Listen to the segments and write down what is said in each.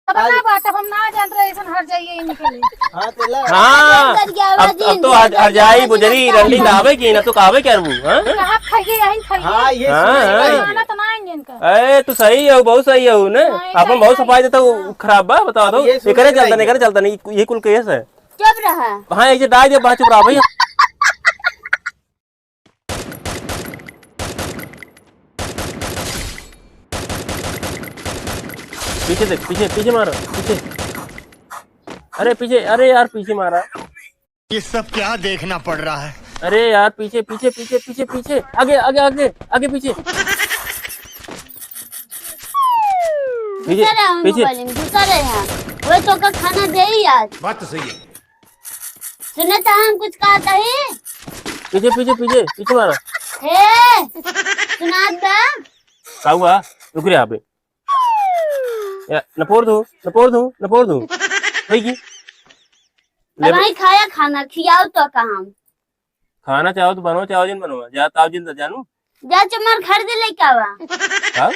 अब ना बात हम ना जान रहे ऐसा हर जाइए निकले। हां तेला हाँ अब तो हर जाई बुजरी रंडी आवे की ना तो कावे कर बू हां कहां खाइए यहीं खाइए। हां ये खाना तो ना आएंगे इनका। ए तू सही है बहुत सही है ना अपन बहुत सफाई देता खराब बा बता दो ये करे चलता नहीं ये कुल केस है। चुप रहा। हां ऐसे डाल दे बात चुप रहा भाई। पीछे देख पीछे पीछे मारो पीछे। अरे पीछे अरे यार पीछे मारा। ये सब क्या देखना पड़ रहा है। अरे यार पीछे पीछे पीछे पीछे पीछे आगे आगे आगे आगे पीछे पीछे घुसा रहे हैं वो तो का खाना दे ही आज। बात तो सही है। सुने तो हम कुछ कहता ही। पीछे पीछे पीछे पीछे मारा। हे सुना दा का हुआ रुक रे यहाँ पे नपोर दो भाई की अब भाई खाया खाना खियाओ तो कहाँ खाना चाहो तो बनो चाहो जिन बनो जा ताव जिन जानू जा चमार खरीदे लेके आवा। हाँ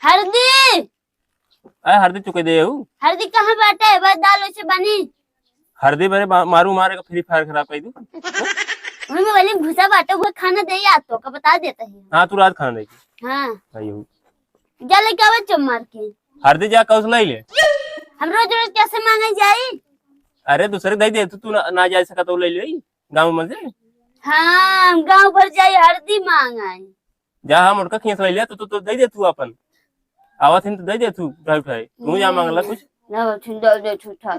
हल्दी अरे हरदी चुके दे हल्दी कहाँ बाटे है बस दाल से बनी। हरदी मेरे मारू मारे का फ्री फायर खराब कर दूं मैं वाली भूसा बाटे वो खाना दे या तो का बता देता है। हाँ तू रात खाना देगी। हाँ आयो जा लेके आवा चमार के हरदी जा कौशल ही ले हम रोज रोज कैसे मांगे जाई। अरे दूसरे दे दे तू ना जा सका तो ले ले गाँव में से। हाँ गाँव भर जाई हल्दी मांगाई जा हम उनका खींच ले लिया तो दे दे तू अपन आवाज तो दे दे तू उठाई उठाई तू जा मांगला कुछ ना ठंडा दे छूटा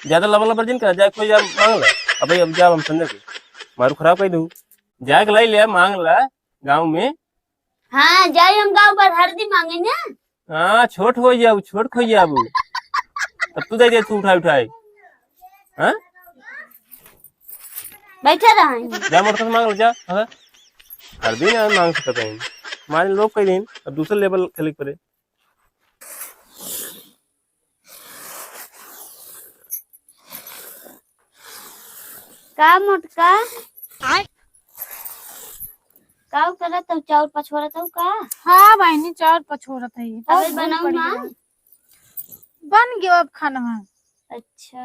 ज्यादा लबल लबर जिन कर जा कोई जा मांग ले अबे अब जा हम समझे मारू खराब कर दूं जाके ले ले मांग ला गाँव में। हाँ जाई हम गाँव भर हल्दी मांगे ना। हाँ छोट हो जाबू तब तू दे तू उठाई उठाई हाँ बैठा रहा जा मोटर मांग ले जा हर दिन मांग सकते हैं हमारे लोग कई दिन अब दूसरे लेवल क्लिक करे। का मोटका का करा तब चावल पछोरा तब का। हाँ बहनी चावल पछोरत है अबे बनाऊ ना बन गयो अब खाना में। अच्छा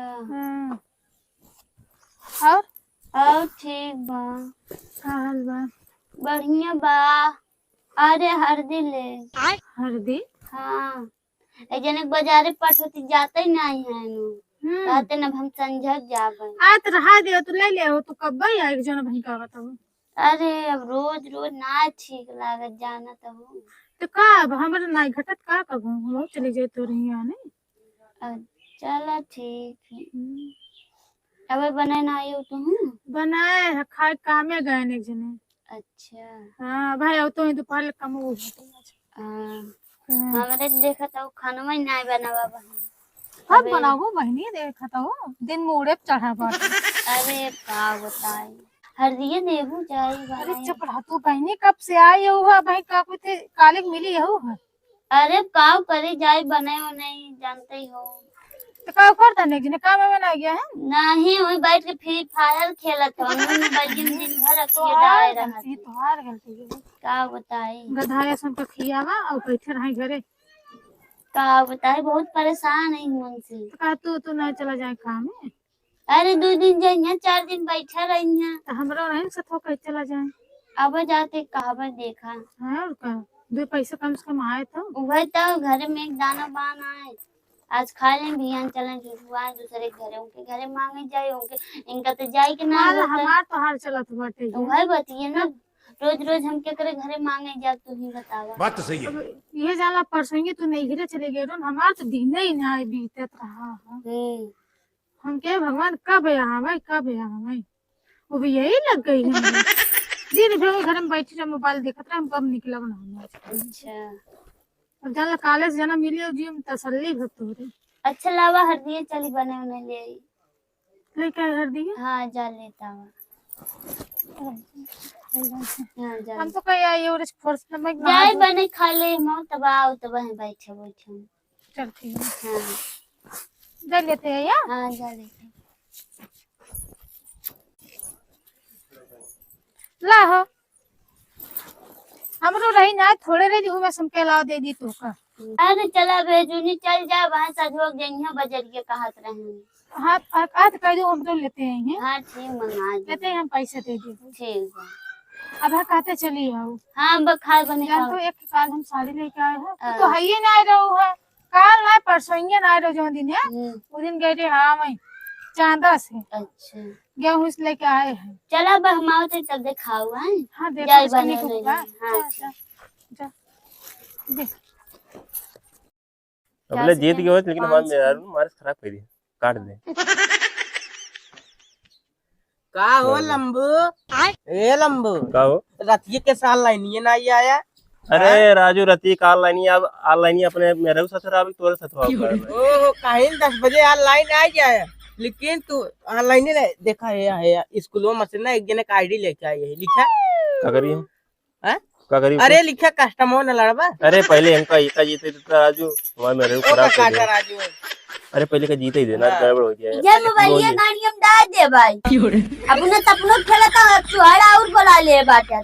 और ठीक बा हाल बा बढ़िया बा। अरे हल्दी ले हल्दी हाँ जने बाजारे पठोती जाते नहीं है नु कहते न हम संझक जाबे आ तो रहा दे तू ले ले हो तो कब भाई आएगा जन भाई का बताओ। अरे अब रोज रोज ना ठीक लागत जाना तो का अब हमरे ना घटत का कब हम चले जाए तो रही आने। चला ठीक है अब बनाए ना आयो तू बनाए खाए कामे गए एक जने। अच्छा हाँ भाई अब तो दोपहर कम हो हमारे देखा था खाना में नहीं बनावा बहन। अब बनाओ बहनी देखा था वो दिन में उड़े चढ़ा बात। अरे का बताई हल्दी देबू जाई अरे चुप रह तू बहनी कब से आई हो भाई का कुछ कालिक मिली हो। अरे काव करे जाई बनाए हो नहीं जानते ही हो तो का करता नहीं जने काम में ना गया है नहीं वही बैठ के फ्री फायर खेलत हो मैं बैठ दिन भर अकेले डाल रहा ये तोहार गलती है का बताई गधाया सन का खियावा और बैठे रही घरे। का बताई बहुत परेशान है मन से। तो का तू ना चला जाए काम में। अरे 2 दिन जाइए 4 दिन बैठा रही है तो हमरा नहीं से तो कहीं चला जाए अब जाके कहावत देखा है और का 2 पैसे कम से कम आए तो वही तो घर में एक दाना बान आए आज खा लें बिहान चलें जुआ दूसरे घरे उनके घरे मांगे जाए उनके इनका तो जाए के ना हमार तो हाल चलत बाटे वही बतिए ना रोज रोज हम के करे घरे मांगे जा तू ही बतावा। बात तो सही है। ये जाला परसों तू नहीं घरे चले गए हमार तो दिन ही ना बीतत रहा हम के भगवान कब यहाँ भाई वो भी यही लग गई है दिन भर घर में बैठी रहे मोबाइल देखत रहे हम कब निकला बना। अच्छा अब जाला कॉलेज जाना मिली जी में तसल्ली भक्त हो रही। अच्छा लावा हल्दी चली बने उन्हें ले आई लेके हल्दी हाँ जा लेता हूँ हम तो कहीं आई और फोर्स में जाए बने खा ले हम तब आओ तब वहीं बैठे चल ठीक है हाँ जा लेते हैं या हाँ जा लेते ला हो हमरो रही ना थोड़े रही हूँ मैं समके ला दे दी तो का अरे चला भेजूनी चल जा वहाँ सजोग जइया बजरिया कहत रहे। हाँ आज कह दो हम तो लेते हैं। हाँ ठीक मंगा दे। कहते हैं हम पैसे दे देंगे। ठीक है। अब हाँ कहते चलिए आओ। हाँ बखार बने जान तो एक काल हम साड़ी लेके आए हैं तो है ही ना रहो है काल ना परसों ही ना रहो जो दिन है वो दिन गए थे। हाँ मैं चांदा से अच्छा गेहूं से लेके आए हैं। चला अब हम आओ तो तब दिखाओ है। हाँ देखो जाए इसका बने निकल ले। गया। हाँ जा देख अबले जीत गए हो लेकिन हमारे मेहरारू हमारे खराब कर दिया काट दे। का हो लंबू ए लंबू का हो रतिये के साल लाइनिए ना ये आया। अरे राजू रती काल लाइनी अब आल लाइनी अपने मेहरारू ससुर अभी तोरे ससुर ओहो काहे 10 बजे ऑनलाइन आ जाए लेकिन तू ऑनलाइन नहीं देखा है स्कूलों में से ना एक जने का आईडी लेके आई है लिखा का करी हैं? का करी अरे लिखा कस्टमर न लड़बा। अरे पहले हमका इतना जीते तो राजू हमारे मेहरारू ओ खराब कर काका दिया। राजू अरे पहले का जीते ही देना गड़बड़ हो गया ये मोबाइल ये गाड़ी हम डाल दे भाई अपने तपनो खेलता चुहाड़ा और बोला ले बाटे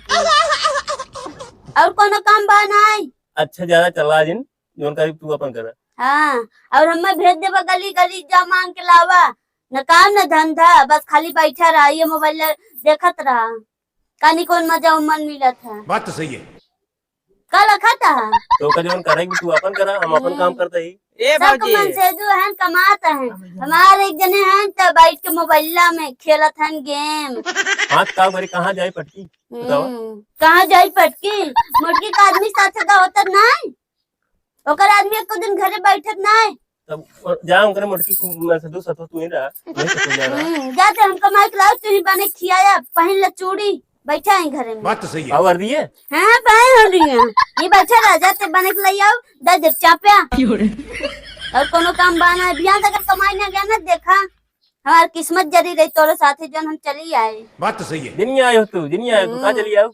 और कोनो काम बनाई। अच्छा ज्यादा चला जिन जोन का तू अपन कर। हाँ और हमें भेज देबा गली गली जा मांग के लावा न काम न धंधा बस खाली बैठा रहा ये मोबाइल देखत रहा कानी कौन मजा उमन मिला था। बात तो सही है। कल खाता तो का जोन करेगी तू अपन करा हम अपन काम करते ही। ए सब बाजी मन से जो है कमाता है हमारे एक जने हैं तो बैठ के मोबाइल में खेलत हैं गेम। हाथ काम करे कहाँ जाए पटकी बताओ। कहाँ जाई पटकी मुर्गी का आदमी साथ का होता नहीं ओकर आदमी एक दिन घरे बैठत नहीं तब जाऊं करे मुटकी मैं सदू सतो तू ही रहा नहीं सतो जा रहा। जाते हम कमाई के लाओ तू ही बने खियाया पहन ले चूड़ी बैठा है घरे में। बात तो सही है। पावर दिए हाँ पहन हो रही है ये बैठा रह जाते बने के लिए आओ दस जब चाप्या और कोनो काम बाना बिहान तक कमाई ना गया ना देखा हमारी किस्मत जरी रही तोरे साथे जन हम चली आए। बात तो सही है। दिन आयो तू कहाँ चली आओ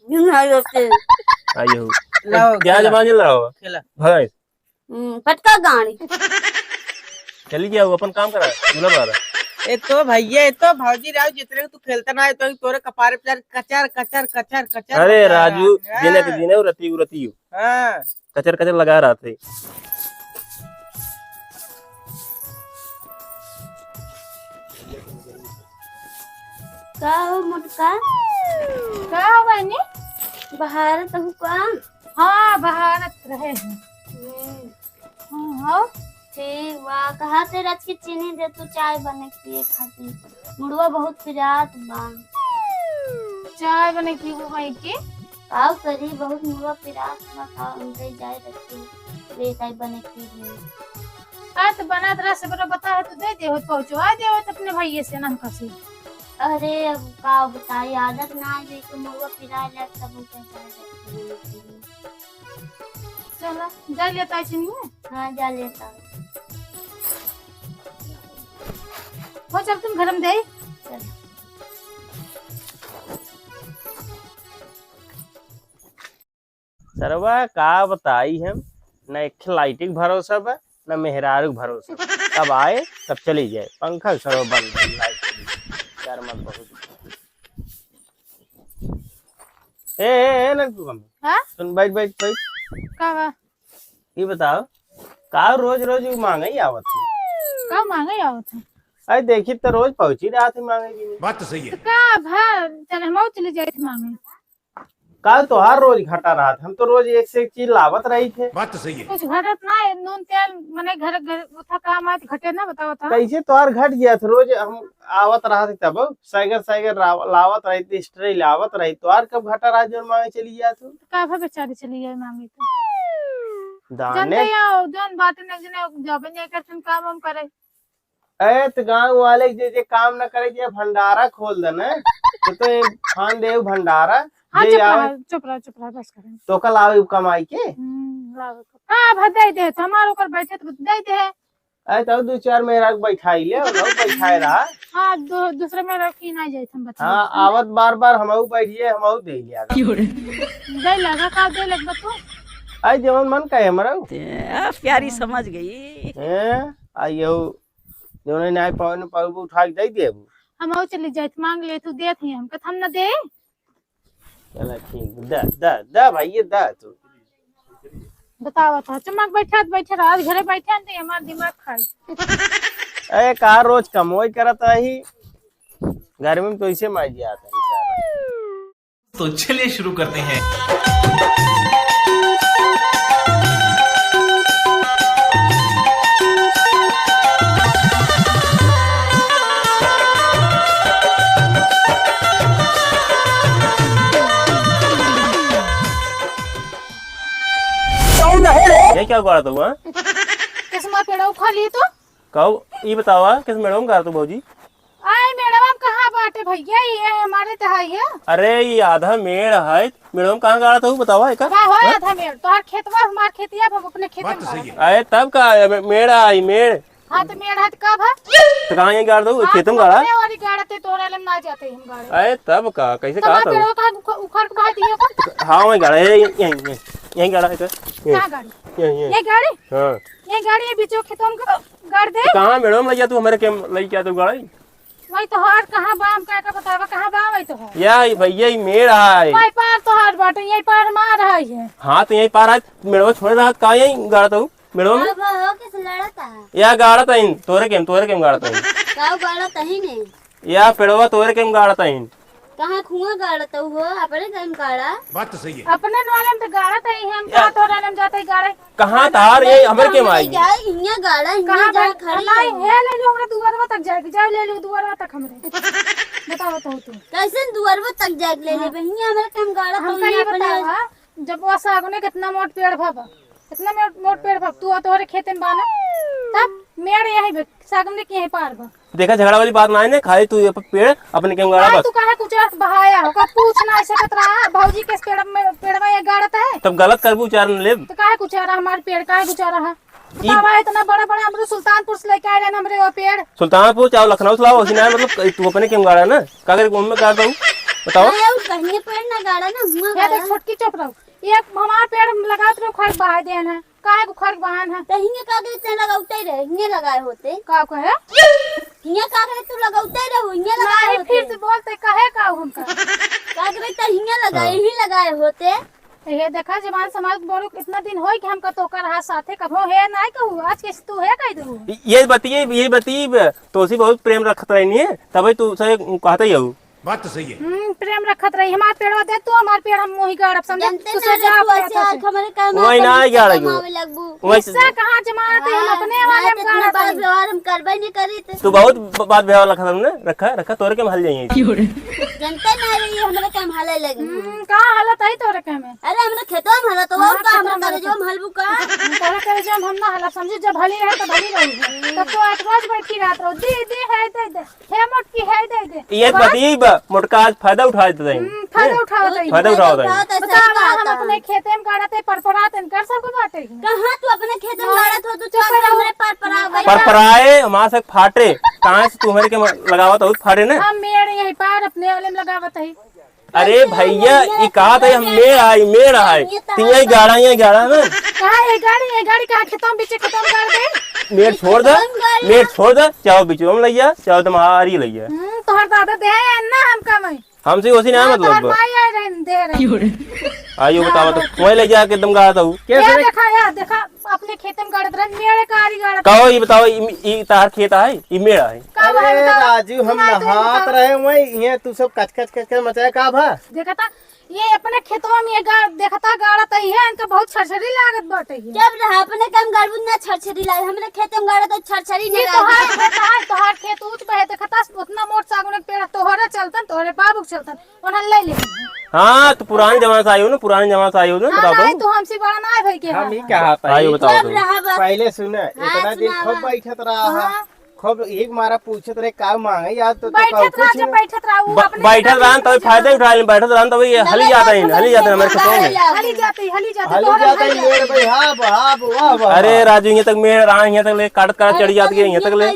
आई हो लाओ क्या जमा जल रहा हो खेला भाई पटका गाड़ी चली गया अपन काम करा दूल्हा बारा। ए तो भैया ए तो भौजी राव जितने तू खेलता ना है तो तोरे कपारे पे कचर कचर कचर कचर। अरे राजू दिने के दिने रती हाँ कचर कचर लगा रहा थे। का हो मुटका क्या हो बहनी बाहर तो का हाँ भारत रहे हैं। हाँ ठीक वाह कहा से रच के चीनी दे तू चाय बने पिए खातिर मुड़वा बहुत पिरात बा चाय बने की वो भाई की काव करी बहुत मुड़वा पिरात बा का उनके जाए रखी वे चाय बने पी आ तो बना तरह से बता है तो दे दे हो पहुंचवा दे हो तो अपने भैया से ना कसी। अरे अब का बताई आदत ना है कि मुड़वा पिरा ले तब उनके जाए रखी चला जा लेता है चीनी हाँ जा लेता हो चल तुम घर में दे चल सरवा का बताई हम न एक लाइटिंग भरोसा बा न मेहरारू भरोसा तब आए तब चली जाए पंखा सरवा बंद है, लाइट यार मत बहुत ए लड़कू हम हाँ सुन बैठ बैठ बैठ का बा ये बताओ का रोज रोज मांगे ही आवत है का मांगे आवत है अरे देखी तो रोज पहुंची रहा थे मांगे की बात तो सही है। का भा चल हम चले जाए थे मांगे कल तो हर रोज घटा रहा था हम तो रोज एक से एक चीज लावत रही थे। बात तो सही है। कुछ घटत ना है नून तेल मने घर घर उठा काम आए घटे ना बताओ था कैसे तो हर घट गया था रोज हम आवत रहा थे तब साइकिल साइकिल लावत रही थी स्ट्रे लावत रही तो हर कब घटा रहा जो मांगे चली गया तू का भा बेचारी चली गई मांगे तो दाने जानते यार जोन बात ने जने जब नहीं करतन काम हम करे ए तो गाँव वाले जे काम न करे जे भंडारा खोल देना तो खान देव भंडारा हाँ जे आवे चुप रहा बस करें तो कल आवे कमाई के लाओ का भा दे दे हमारे ऊपर बैठे तो दे दे अरे तब 2-4 मेरा बैठाई ले और बैठाए रहा। हाँ दूसरे में रखी ना जाए हम बता हाँ आवत बार बार हमहू बैठिए हमहू दे लिया दे लगा का दे लग तू आई जवन मन कहे हमरा प्यारी समझ गई आइयो दोनों न्याय पावन पाव उठा के दे देबू हम चले जाए मांग ले तू दे थे हम हम ना दे चला ठीक दा दा दा भाई दा तू बतावा था चमक बैठे रहा घरे बैठे नहीं हमारा दिमाग खाई। अरे का रोज कमोई करता ही गर्मी में तो इसे मार आता है बेचारा। तो चलिए शुरू करते हैं। ये क्या गाड़ा तू? हाँ किस्म पेड़ उखा लिए तो कहो ये बतावा किस मैडम गाड़ा तू भौजी? आए मैडम आप कहाँ बाटे भैया ये हमारे तहाई है। अरे ये आधा मेड़ है मैडम कहाँ गाड़ा था बतावा एक? का हो आधा मेड़ तो खेतवा हमार खेतिया हम अपने खेत में गाड़े। अरे तब का मेड़ आई मेड़ हाँ तो मेड़ हाथ कब है तो कहाँ ये गाड़ दो खेत में गाड़ा? वाली गाड़ते तोरे लम ना जाते हम गाड़े। अरे तब का कैसे कहा था? पेड़ों का उखड़ के बात ये कौन हाँ वही गाड़ा है यही गाड़ा है कहाँ गाड़ी यही ये गाड़ी हाँ ये गाड़ी ये बीचों खेतों में गाड़ दे। कहाँ मैडम लैया तू हमारे केम लई क्या तू गाड़ी? वही तो हार कहाँ बाम का बतावा कहाँ बाम वही तो है या भैया ये मेड़ है। वही पार तो हार बाटे यही पार मार रही है। हाँ तो यही पार है मैडम छोड़ रहा कहाँ यही गाड़ा था मैडम अब हो किस लड़ता है या गाड़ा था इन तोरे केम गाड़ा था काऊ गाड़ा तही ने या पेड़वा तोरे केम गाड़ा था इन कहाँ खुआ गाड़ा तो हो अपने टाइम गाड़ा बात तो सही है। अपने वाले में तो गाड़ा था ही हम का तो वाले में जाते ही गाड़े कहाँ तार ये हमारे केम आई? हिया गाड़ा कहाँ हिया जा खड़ी खड़ी है ले लो हमरा दुआरवा तक जाएगी जाओ ले लो दुआरवा तक हमरे बताओ तो तू कैसे दुआरवा तक जाग ले ले हिया हमारे टाइम गाड़ा तो हमका ये बतावा जब वो सागने कितना मोट पेड़ भबा कितना मोट पेड़ भब तू तोरे खेत में बाना तब मेड़ यही सागने के यही पार बा देखा झगड़ा वाली बात ना है ना खाली तू ये पेड़ अपने केम गाड़ा बस तू कहाँ कुछ बहाया होगा पूछना ऐसे कतरा भौजी के पेड़वा ये गाड़ता है तब गलत करबू चार ले तो काहे कुछ आ रहा हमारे पेड़ काहे कुछ आ रहा बतावा इतना बड़ा बड़ा हमरे सुल्तानपुर से लेके आए रहे हमरे वो पेड़ सुल्तानपुर चाहो लखनऊ से लाओ उसी ना मतलब तू अपने केम गाड़ा ना का करे में गाड़ा हूँ बताओ? कहीं पेड़ ना गाड़ा ना हुआ ये देख छोटकी चुप रहो एक हमारे पेड़ लगात रहो खर्च बहा देन है काहे को खर्च बहान है तो हिया का करे ते लगाउते रहे हिया लगाए होते का को है हिया का करे तू लगाउते रहे हिया लगाए नहीं होते फिर से बोलते कहे का हमका का करे ते हिया लगाए ही लगाए होते ये देखा जवान समाज बोलो कितना दिन होई कि हमका तो कर हाथ साथे कभो है नहीं कहू आज के तू है कह दू ये बतिए तो उसी बहुत प्रेम रखत रहनी है तभी तू सही कहते ही हूँ। बात तो सही है। प्रेम रखत रही हमार पेड़वा दे तू हमार पेड़ हम मोही गाड़ब समझे जानते तू ना से जा तू ऐसे आज हमारे काम वही ना ही गाड़ा गयो। लगबू इससे कहां जमात है हम अपने वाले में गाड़ब बात व्यवहार हम करबे नहीं करी तो तू बहुत बात व्यवहार रखा हमने रखा तोरे के महल जाइए जानते ना रही हमारे काम हाले लगे कहां हालत है तोरे के में अरे हमरे खेतवा में हालत हो का हमरा करे जो हम हलबू का तोरे करे जब हम ना हला समझे जब हली रहे तो भली रही तब तो आज रोज बैठी रात रो दे है दे हे मोट की है दे ये बती मोटका आज फायदा उठा देते हैं फायदा उठावत है फायदा उठावत है। बतावा हम अपने खेते में गाड़ते परपरात कर सब बाटे कहां तू अपने खेत में गाड़त हो तू चल हमरे पार परा गई पर पराए हमारे से फाटे कहाँ से तुम्हारे के लगावा तो फाटे ना हम मेड़ यही पार अपने वाले में लगावत है अरे भैया ये कहा था हम मेड़ आई तिया गाड़ा ना कहा ये गाड़ी कहा खेतों में बीचे खेतों में गाड़ दे मेड़ छोड़ दे चाहो बिचो में लइया चाहो तुम्हारी लइया तोहर दादा दे है ना हम कमाई हमसे उसी ना तोहर मतलब माई आए रहे दे रहे आइयो बतावा तो वही ले जाके एकदम गाड़ा था ये देखा यार देखा अपने खेत में गाड़त रहे मेरे कारी गाड़त कहो ये बताओ ये तार खेत है ये मेड़ा है? का है अरे बताओ राजू हम नहात रहे वही ये तू सब कच मचाया का भा देखा था ये अपने खेतवा में ये देखा था गाड़त है इनका बहुत छरछरी लागत बाटे ये जब रहा अपने काम गाड़बू ना छरछरी लाए हमरे खेत में गाड़ा तो छरछरी नहीं तोहार खेत ऊंच पे है देखा था उतना मोट सागुन के पेड़ तोहरे चलतन तोहरे बाबू चलतन उन्हें ले ले हाँ तो पुराने जमाने से आई हो ना बताओ नहीं तो हमसे बड़ा ना है भाई के हम ही कहा आइयो बताओ जब रहा बस पहले सुने इतना दिन सुनावा। खूब बैठत रहा खूब एक मारा पूछत रहे का मांगे याद तो बैठत रहा जब बैठत रहा वो अपने बैठल रहन तभी फायदा उठा ले बैठल रहन तभी हली जाता है हमारे खेतों में हली जाते हली जाता है मेरे भाई हाँ वाह अरे राजू यहाँ तक मेड़ रहा यहाँ तक ले काट चढ़ी जाती है यहाँ तक ले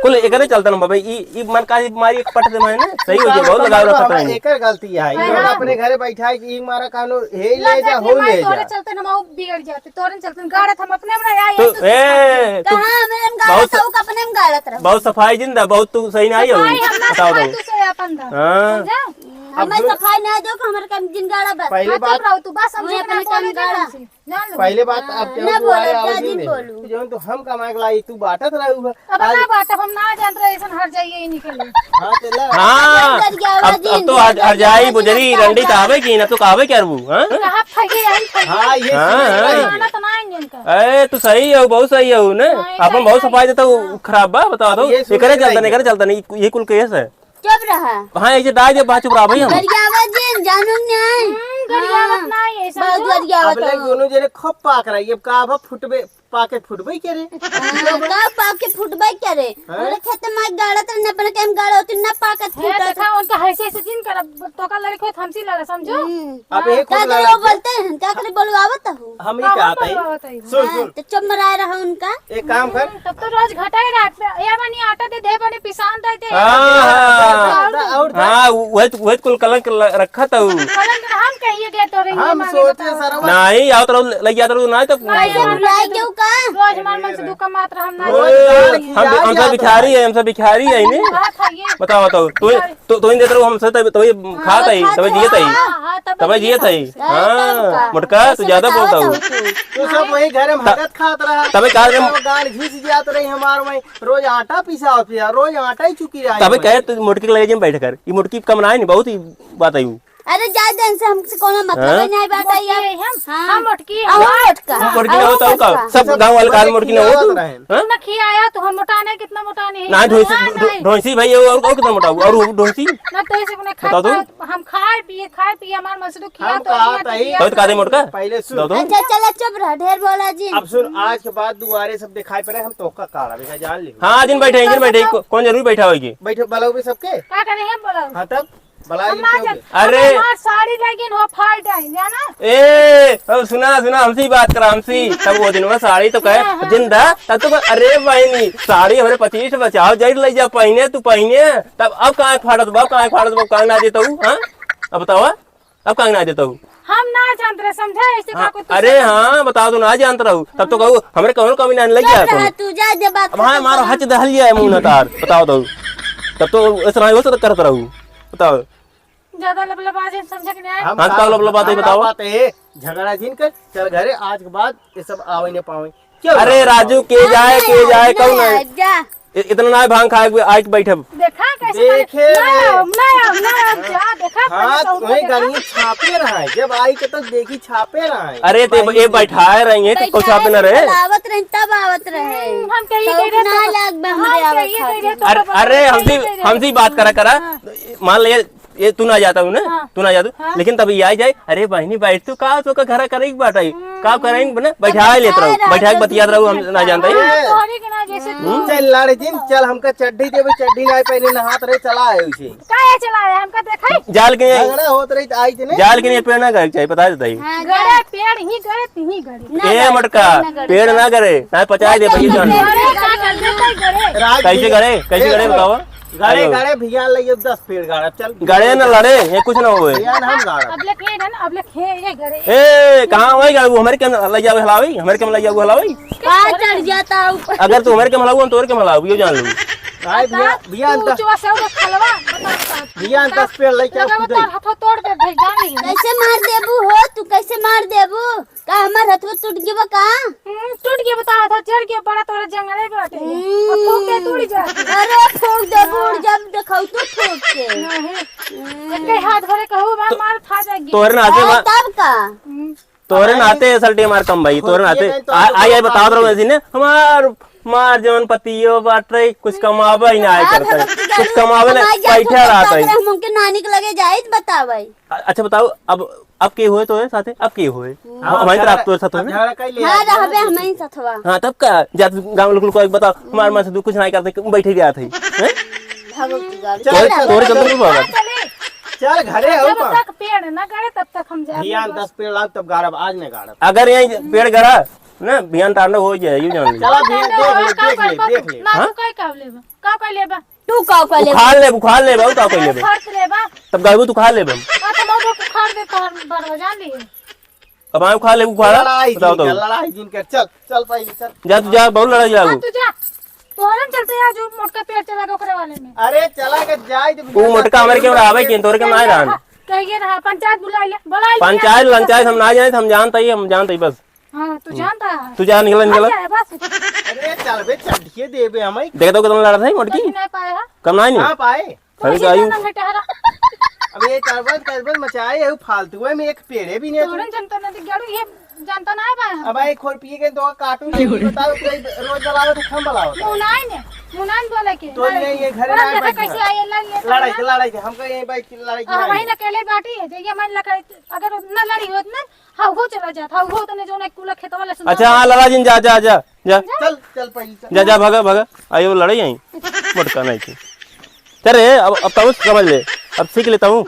कुल एक नहीं चलता ना बाबा ई मन का मारी एक पट दे मैं ना सही हो गया बहुत लगाव रखता है एकर गलती है ये अपने घरे बैठा है कि एक मारा कानो हे ले जा हो ले तोरे जा चलते हम बिगड़ जाते तोरे चलते गाड़त हम अपने बनाया तो ए तू कहां हमरे में गाड़ा तो अपने में गाड़त रहो बहुत सफाई जिंदा बहुत तू सही नहीं हो बताओ भाई तो तू से अपन दा हाँ समझा हमें सफाई ना दो हमारे काम जिन गाड़ा बस पहले चुप बात रहो तू बस समझे अपने अपने काम काम गाड़ा। गाड़ा जान लो पहले बात अब ना तू आए बोलो, आवाज दादी नहीं बोलू। दे जो तो हम कमाए के लाई तू बाटत रहू अब ना बात हम ना जानते रहे ऐसा हर जाइए ही निकल हां चला हाँ अब तो हर जाई बुजरी रंडी कहावे की ना तो कहावे क्या रू हाँ कहा फगे आई फगे हां ये हाँ, तो ना आएंगे इनका ए तू सही हो बहुत सही हो ना अपन बहुत सफाई देता हूँ खराब बा बता दो ये ये करे चलता नहीं ये कुल केस है चुप रहा हाँ ऐसे डाल दे बात चुप रहा भाई हम गरियावत जी जानू नहीं गरियावत ना है ऐसा बहुत अब गरियावत ले दोनों जने खप पाक रही अब का अब फुटबे पाके फुटबे के रे का पाके फुटबाई करे बोले खेत में गाड़ा तो न बने केम गाड़ा होती न पाकत है फुटा देखा उनका ऐसे ऐसे जिन कर तो का लड़के थमसी लगा समझो अब एक का खुद करे लड़ा वो बोलते हैं का करे बोलवावत हूं हम ही कहता है सुन सुन तो चुप मराए रहा उनका एक काम कर तब तो रोज घटाए रहा या बनी आटा दे दे बने पिसान देते और हाँ वही कुल कलंक रखा था कलंक हम कहिए गए तो रही हम सोचे सरवा नहीं आओ तो लग जाता ना तो बुलाई क्यों का रोज हमारे मन से दुख मात्र हम ना हमसे भिखारी है हमसे भिखारी है इन्हें बात है ये बताओ तो इन देते रहो हमसे तो ये खाता ही तब जियत ही तब जियत ही हाँ मुटका तू ज्यादा बोलता हूँ तू सब वही घर में भगत खात रहा तबे कहा गाड़ घिस जात रही हमार में रोज आटा पिसा पिया रोज आटा ही चुकी रहा तबे कहे तू मुटकी लगे जिम बैठ कर ये मुटकी कम ना है नहीं बहुत ही बात आई अरे जा दिन से हमसे कोनो मतलब नहीं बात आई हम मोटकी मोटका मुटकी ना होता का सब गांव वाले काल मुटकी ना हो तू ना खियाया तो हम मोटाने कितना मोटाने है ना ढोसी भाई और कितना मोटा और ढोसी ना तो ऐसे ने बता दो। हम खाए पिए हमार मसरू खिया हम तो कहा था ही बहुत कादे मुटका पहले सुन बताओ अच्छा चला चुप रहा ढेर बोला जी अब सुन आज के बाद दुआरे सब दिखाई पड़े हम तो का काला देखा जान ले हाँ दिन बैठे कौन जरूर बैठा होगी बैठो बलाओ भी सबके का करे हम बोला हाँ तब बला हम ना जान अरे हमार साड़ी लेकिन वो फाड़ जाए जाना ए अब सुना हमसे ही बात करा हमसे तब वो दिन में साड़ी तो कहे जिंदा तब तो अरे बहनी साड़ी हमारे 25 बचाओ जड़ ले जा पहने तू पहने तब अब कहाँ फाड़त बा कहाँ ना देता हूँ हाँ अब बताओ अब कहाँ ना देता हूँ हम ना जानते रहे समझा ऐसे का कोई अरे हाँ बताओ तो ना जानता रहूँ तब तो कहूँ हमारे कौन कमी ना लग चुप रहा गया तू जा जब बात अब हाँ हमारा हच दहल गया है मुंह न तार बताओ तो तब तो ऐसा नहीं हो सकता करता रहूँ बताओ ज्यादा लबलबाजी समझ के नहीं आए हाँ तो लब बात है बताओ बात है झगड़ा जिन कर चल घरे आज के बाद ये सब आवे न पावे क्यों अरे राजू के जाए कौन है जा इतना ना भांग खाए आके बैठे देखा कैसे देखे ना जा देखा हाँ तुम्हें गाड़ी छापे रहा है जब आई के तो देखी छापे रहा है अरे ते ये बैठाए रहेंगे तो कुछ आप न रहे आवत रहे तब आवत रहे हम कहिए गए रे ना लग बे हमरे आवत खातिर। अरे हमसे बात करा मान लिया ये तू ना जाता हूँ ना तू ना जाता लेकिन तभी आ जाए अरे बहनी बैठ तू का तो घर करे बात आई का करेंगे बना बैठा लेते रहो बैठा के बतियात रहो हम ना जानते तोहरी के ना जैसे चल लाड़े जिन चल हमका चड्डी देवे चड्डी ना पहले नहात रहे चला आए उसे काहे चलाया हमका देखा जाल के झगड़ा होत रही आई थे जाल के लिए पेड़ ना करे चाहिए बता देता ही गड़े पेड़ ही गड़े तिही गड़े ए मटका पेड़ ना करे ना पचाए दे भैया जान गड़े का कर देते गड़े कैसे गड़े बताओ गाड़े गाड़े भिया लगे 10 पेड़ गाड़ा चल गड़े ना लड़े ये कुछ ना हुए भिया हम गाड़ा अब ले खेल है ना अब ले खेल ये गड़े ए कहाँ होएगा वो हमारे क्या ले जाओ हलावी हमारे क्या ले जाओ हलावी का चढ़ जाता ऊपर अगर तू हमारे क्या हलाऊ हम तोर क्या हलाऊ ये जान लूं आई भिया तू चुआ से उधर खलवा बता भिया 10 पेड़ लेके बता खुद बता हाथ तोड़ दे भाई जान ली कैसे मार देबू हो तू कैसे मार देबू का हमार हथवा टूट गिबा का टूट के बता था चढ़ के बड़ा तोरे जंगले बैठे और ठोक के टूट जा अरे फोड़ देबू जब देखौ तू ठोक के के हाथ भरे कहू मार खा जाएगी तोरे नाते तब का तोरे नाते सल्टे मार कम भाई तोरे नाते आई बता दो ऐसी ने हमार मार जवन पतियो बाट रही कुछ कमावे ही ना आए करता है कुछ कमावे ना बैठा रहता है हमके नानी के लगे जाए बतावे अच्छा बताओ अब के हुए तो है साथे अब के हुए हमारी तरफ तो साथ हुए झगड़ा कर लिया हां रहबे हमें साथवा हाँ तब का जा गांव लोग को बताओ हमारे मन से कुछ नहीं करते बैठे गया थे भगवती गाड़ी तोरे कब नहीं होगा चल घरे हो जब तक पेड़ न गड़े तब तक हम जाए भिया 10 पेड़ लाग तब गाड़ा आज ने गाड़ा अगर यही पेड़ गड़ा ना बिहान तांडव हो जाए यू जान ली चला भिया देख ले ना तू कई काव लेबा का कई लेबा तू का ले बुखार ले बाबू का कोई ले खर्च लेबा तब गायबू तू खा ले बम आ तो मोदो को खार दे तो बड़वा जान ली अब आयो खा ले बुखार बताओ तो लड़ाई जिन कर चल पहले चल जा तू जा बहुत लड़ाई जाऊ तू जा तोहरन चलते यार जो मोटका पेड़ चला ओकरे वाले में अरे चला के जाए वो मोटका हमारे क्यों आवे के तोरे के ना रहन कहिए रहा पंचायत बुला ले पंचायत हम ना जाए हम जानते ही बस हाँ तू जानता है तू जा निकला निकला क्या है बस अरे चल बे चढ़िए दे बे हमें देखा तो कितना लड़ा था मोटकी नहीं पाया कम ना नहीं कहाँ पाए अरे तो आयु ना ठहरा अब ये चरबत मचाए है फालतू है में एक पेड़े भी नहीं तोड़न जनता नहीं गड़ू ये जानता ना है पाया अब आई खोल पिए के दो काटू नहीं बताओ कोई रोज जलावे तो खम बलाओ मुनान बोले के तो ये घर में देखा बैठ कैसे आई अल्लाह लड़ाई थे हमको यही बैठ के लड़ाई हाँ वही ना अकेले बाटी है ये मान लगा अगर ना लड़ी होत ना हाँ वो चला जाता वो तो ने जो ना कुला खेत वाले सुन अच्छा हाँ लड़ा जिन जा जा जा जा चल चल पहले जा जा भागा भागा आयो लड़ाई आई मटका नहीं थी चल अब तो समझ ले अब सीख लेता हूँ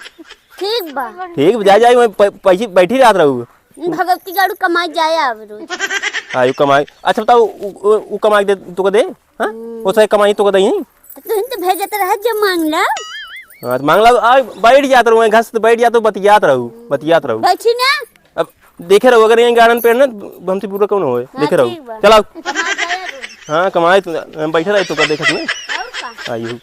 ठीक बा ठीक जा जा मैं पैसे बैठी रात रहूँ भगवती गाड़ू कमाई जाए अब रोज आयु कमाई अच्छा बताओ वो कमाई दे तुको दे हाँ वो सही कमाई तुको दे तुम तो भेजते रह जब मांग ला हाँ मांग ला आ बैठ जाता रहूँ घास तो बैठ जाता बतियात रहूँ बैठी ना अब देखे रहो अगर यहाँ गार्डन पेड़ ना हमसे पूरा कौन हो देखे ठीक रहो बा। चलाओ कमाई जाए रोज हाँ कमाई बैठे रहे तो देखत ना और का आयु